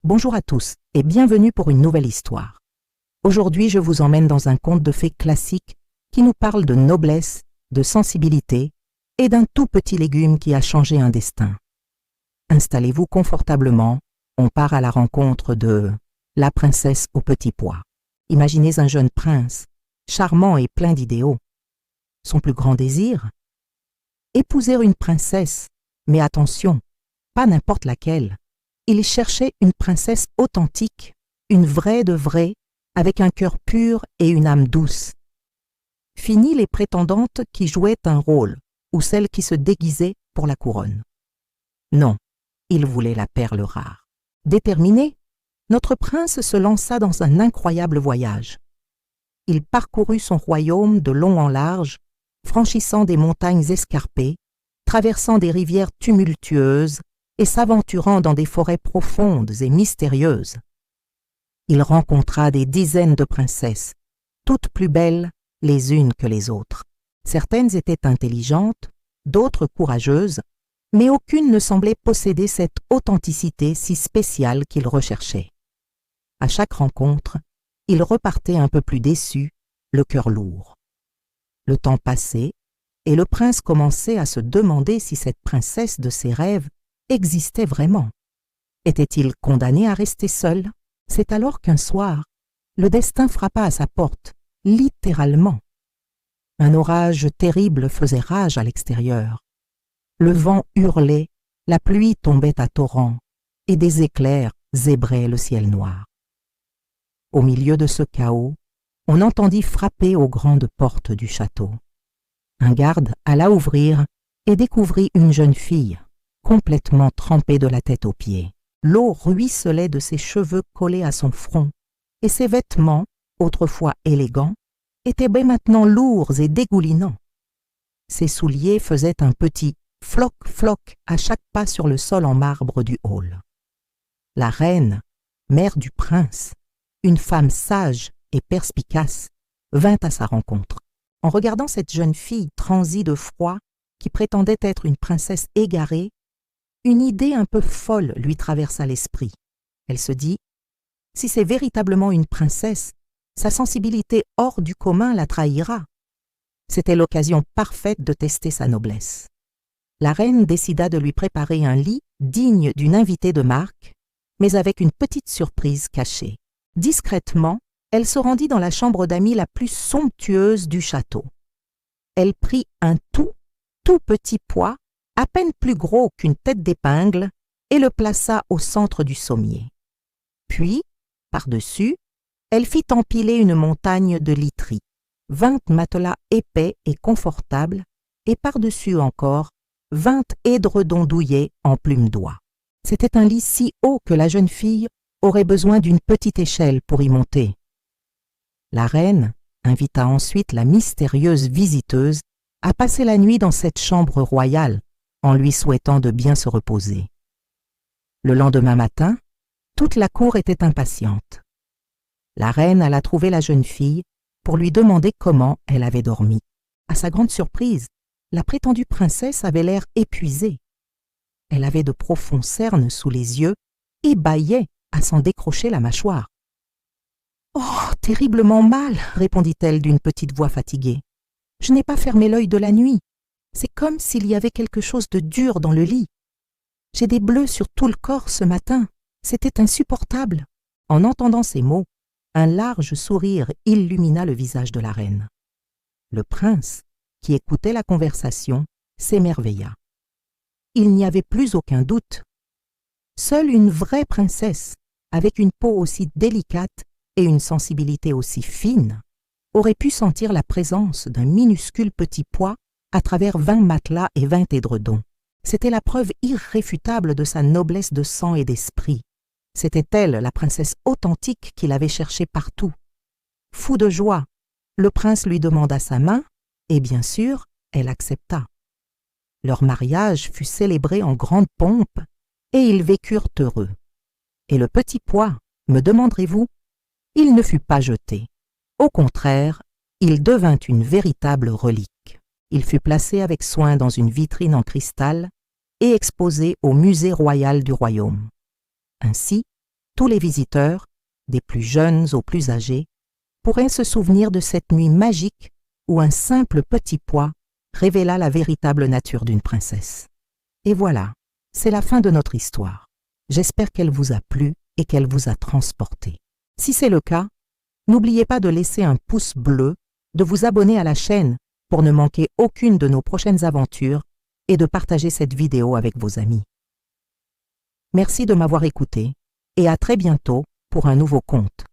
Bonjour à tous et bienvenue pour une nouvelle histoire. Aujourd'hui, je vous emmène dans un conte de fées classique qui nous parle de noblesse, de sensibilité et d'un tout petit légume qui a changé un destin. Installez-vous confortablement, on part à la rencontre de la princesse au petit pois. Imaginez un jeune prince, charmant et plein d'idéaux. Son plus grand désir? Épouser une princesse, mais attention, pas n'importe laquelle. Il cherchait une princesse authentique, une vraie de vraie, avec un cœur pur et une âme douce. Fini les prétendantes qui jouaient un rôle, ou celles qui se déguisaient pour la couronne. Non, il voulait la perle rare. Déterminé, notre prince se lança dans un incroyable voyage. Il parcourut son royaume de long en large, franchissant des montagnes escarpées, traversant des rivières tumultueuses et s'aventurant dans des forêts profondes et mystérieuses. Il rencontra des dizaines de princesses, toutes plus belles les unes que les autres. Certaines étaient intelligentes, d'autres courageuses, mais aucune ne semblait posséder cette authenticité si spéciale qu'il recherchait. À chaque rencontre, il repartait un peu plus déçu, le cœur lourd. Le temps passait, et le prince commençait à se demander si cette princesse de ses rêves existait vraiment. Était-il condamné à rester seul? C'est alors qu'un soir, le destin frappa à sa porte, littéralement. Un orage terrible faisait rage à l'extérieur. Le vent hurlait, la pluie tombait à torrents, et des éclairs zébraient le ciel noir. Au milieu de ce chaos, on entendit frapper aux grandes portes du château. Un garde alla ouvrir et découvrit une jeune fille, complètement trempée de la tête aux pieds. L'eau ruisselait de ses cheveux collés à son front, et ses vêtements, autrefois élégants, étaient maintenant lourds et dégoulinants. Ses souliers faisaient un petit floc-floc à chaque pas sur le sol en marbre du hall. La reine, mère du prince, une femme sage et perspicace, vint à sa rencontre. En regardant cette jeune fille transie de froid qui prétendait être une princesse égarée, une idée un peu folle lui traversa l'esprit. Elle se dit, si c'est véritablement une princesse, sa sensibilité hors du commun la trahira. C'était l'occasion parfaite de tester sa noblesse. La reine décida de lui préparer un lit digne d'une invitée de marque, mais avec une petite surprise cachée. Discrètement, elle se rendit dans la chambre d'amis la plus somptueuse du château. Elle prit un tout petit pois, à peine plus gros qu'une tête d'épingle, et le plaça au centre du sommier. Puis, par-dessus, elle fit empiler une montagne de literie, 20 matelas épais et confortables, et par-dessus encore, 20 édredons douillets en plumes d'oie. C'était un lit si haut que la jeune fille aurait besoin d'une petite échelle pour y monter. La reine invita ensuite la mystérieuse visiteuse à passer la nuit dans cette chambre royale, en lui souhaitant de bien se reposer. Le lendemain matin, toute la cour était impatiente. La reine alla trouver la jeune fille pour lui demander comment elle avait dormi. À sa grande surprise, la prétendue princesse avait l'air épuisée. Elle avait de profonds cernes sous les yeux et bâillait à s'en décrocher la mâchoire. « Oh, terriblement mal !» répondit-elle d'une petite voix fatiguée. « Je n'ai pas fermé l'œil de la nuit. C'est comme s'il y avait quelque chose de dur dans le lit. J'ai des bleus sur tout le corps ce matin. C'était insupportable. » En entendant ces mots, un large sourire illumina le visage de la reine. Le prince, qui écoutait la conversation, s'émerveilla. Il n'y avait plus aucun doute. Seule une vraie princesse, avec une peau aussi délicate et une sensibilité aussi fine, aurait pu sentir la présence d'un minuscule petit pois à travers 20 matelas et 20 édredons. C'était la preuve irréfutable de sa noblesse de sang et d'esprit. C'était elle, la princesse authentique qu'il avait cherchée partout. Fou de joie, le prince lui demanda sa main, et bien sûr, elle accepta. Leur mariage fut célébré en grande pompe, et ils vécurent heureux. Et le petit pois, me demanderez-vous, il ne fut pas jeté. Au contraire, il devint une véritable relique. Il fut placé avec soin dans une vitrine en cristal et exposé au musée royal du royaume. Ainsi, Tous les visiteurs, des plus jeunes aux plus âgés, pourraient se souvenir de cette nuit magique où un simple petit pois révéla la véritable nature d'une princesse. Et voilà, c'est la fin de notre histoire. J'espère qu'elle vous a plu et qu'elle vous a transporté. Si c'est le cas, n'oubliez pas de laisser un pouce bleu, de vous abonner à la chaîne pour ne manquer aucune de nos prochaines aventures et de partager cette vidéo avec vos amis. Merci de m'avoir écouté et à très bientôt pour un nouveau conte.